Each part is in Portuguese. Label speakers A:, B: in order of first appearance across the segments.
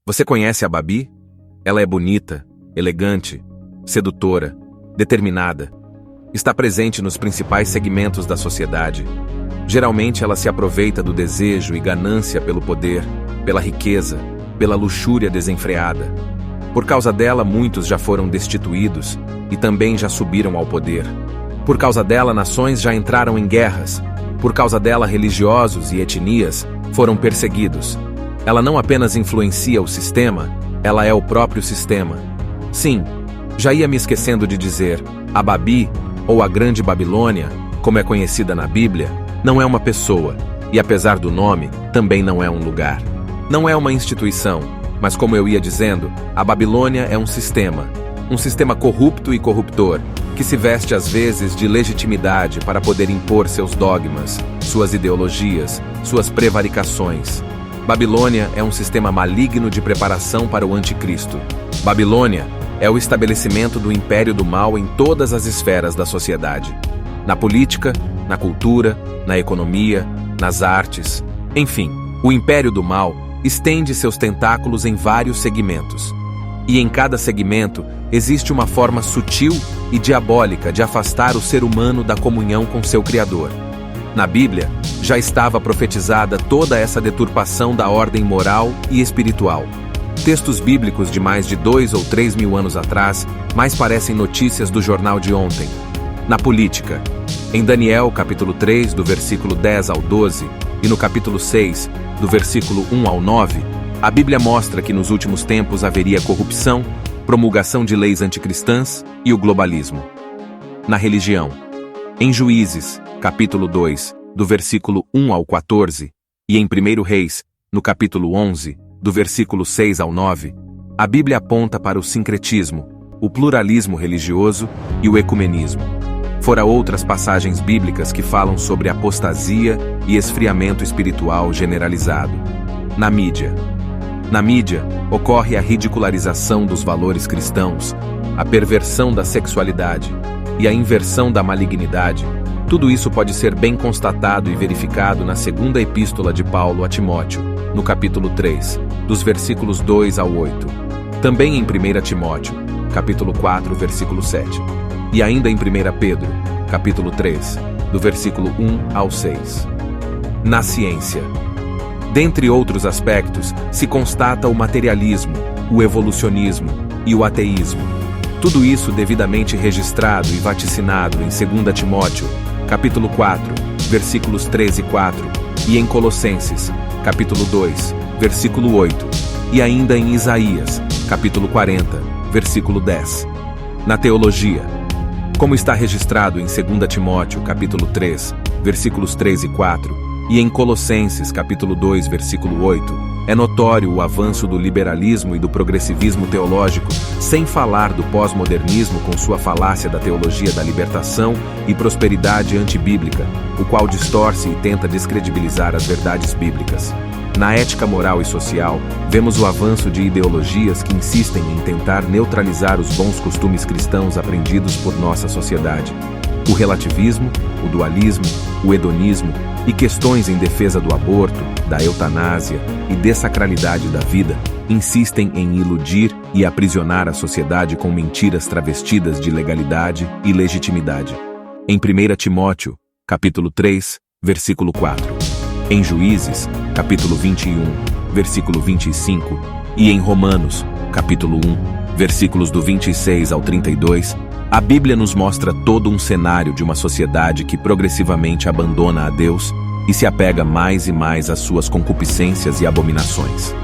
A: Você conhece a Babi? Ela é bonita, elegante, sedutora, determinada. Está presente nos principais segmentos da sociedade. Geralmente ela se aproveita do desejo e ganância pelo poder, pela riqueza, pela luxúria desenfreada. Por causa dela, muitos já foram destituídos e também já subiram ao poder. Por causa dela, nações já entraram em guerras. Por causa dela, religiosos e etnias foram perseguidos. Ela não apenas influencia o sistema, ela é o próprio sistema. Sim, já ia me esquecendo de dizer, a Babi, ou a Grande Babilônia, como é conhecida na Bíblia, não é uma pessoa, e apesar do nome, também não é um lugar. Não é uma instituição, mas como eu ia dizendo, a Babilônia é um sistema corrupto e corruptor, que se veste às vezes de legitimidade para poder impor seus dogmas, suas ideologias, suas prevaricações. Babilônia é um sistema maligno de preparação para o anticristo. Babilônia é o estabelecimento do império do mal em todas as esferas da sociedade. Na política, na cultura, na economia, nas artes, enfim, o império do mal estende seus tentáculos em vários segmentos. E em cada segmento existe uma forma sutil e diabólica de afastar o ser humano da comunhão com seu Criador. Na Bíblia, já estava profetizada toda essa deturpação da ordem moral e espiritual. Textos bíblicos de mais de 2 ou 3 mil anos atrás mais parecem notícias do jornal de ontem. Na política, em Daniel capítulo 3, do versículo 10 ao 12, e no capítulo 6, do versículo 1 ao 9, a Bíblia mostra que nos últimos tempos haveria corrupção, promulgação de leis anticristãs e o globalismo. Na religião, em Juízes, capítulo 2, do versículo 1 ao 14, e em 1 Reis, no capítulo 11, do versículo 6 ao 9, a Bíblia aponta para o sincretismo, o pluralismo religioso e o ecumenismo. Fora outras passagens bíblicas que falam sobre apostasia e esfriamento espiritual generalizado. Na mídia, ocorre a ridicularização dos valores cristãos, a perversão da sexualidade e a inversão da malignidade. Tudo isso pode ser bem constatado e verificado na segunda epístola de Paulo a Timóteo, no capítulo 3, dos versículos 2 ao 8. Também em 1 Timóteo, capítulo 4, versículo 7. E ainda em 1 Pedro, capítulo 3, do versículo 1 ao 6. Na ciência, dentre outros aspectos, se constata o materialismo, o evolucionismo e o ateísmo. Tudo isso devidamente registrado e vaticinado em 2 Timóteo, capítulo 4, versículos 3 e 4, e em Colossenses, capítulo 2, versículo 8, e ainda em Isaías, capítulo 40, versículo 10. Na teologia, como está registrado em 2 Timóteo, capítulo 3, versículos 3 e 4, e em Colossenses, capítulo 2, versículo 8, é notório o avanço do liberalismo e do progressivismo teológico, sem falar do pós-modernismo com sua falácia da teologia da libertação e prosperidade antibíblica, o qual distorce e tenta descredibilizar as verdades bíblicas. Na ética moral e social, vemos o avanço de ideologias que insistem em tentar neutralizar os bons costumes cristãos aprendidos por nossa sociedade. O relativismo, o dualismo, o hedonismo e questões em defesa do aborto, da eutanásia e dessacralidade da vida insistem em iludir e aprisionar a sociedade com mentiras travestidas de legalidade e legitimidade. Em 1 Timóteo, capítulo 3, versículo 4. Em Juízes, capítulo 21, versículo 25, e em Romanos, capítulo 1, versículos do 26 ao 32, a Bíblia nos mostra todo um cenário de uma sociedade que progressivamente abandona a Deus e se apega mais e mais às suas concupiscências e abominações.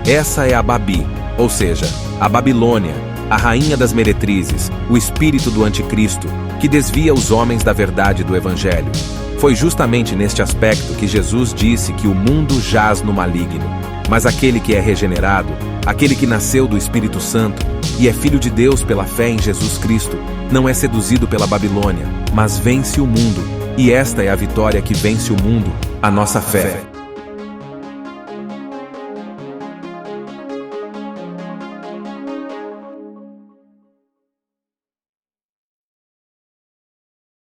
A: Essa é a Babi, ou seja, a Babilônia, a rainha das meretrizes, o espírito do anticristo, que desvia os homens da verdade do Evangelho. Foi justamente neste aspecto que Jesus disse que o mundo jaz no maligno, mas aquele que é regenerado, aquele que nasceu do Espírito Santo e é filho de Deus pela fé em Jesus Cristo, não é seduzido pela Babilônia, mas vence o mundo, e esta é a vitória que vence o mundo, a nossa fé.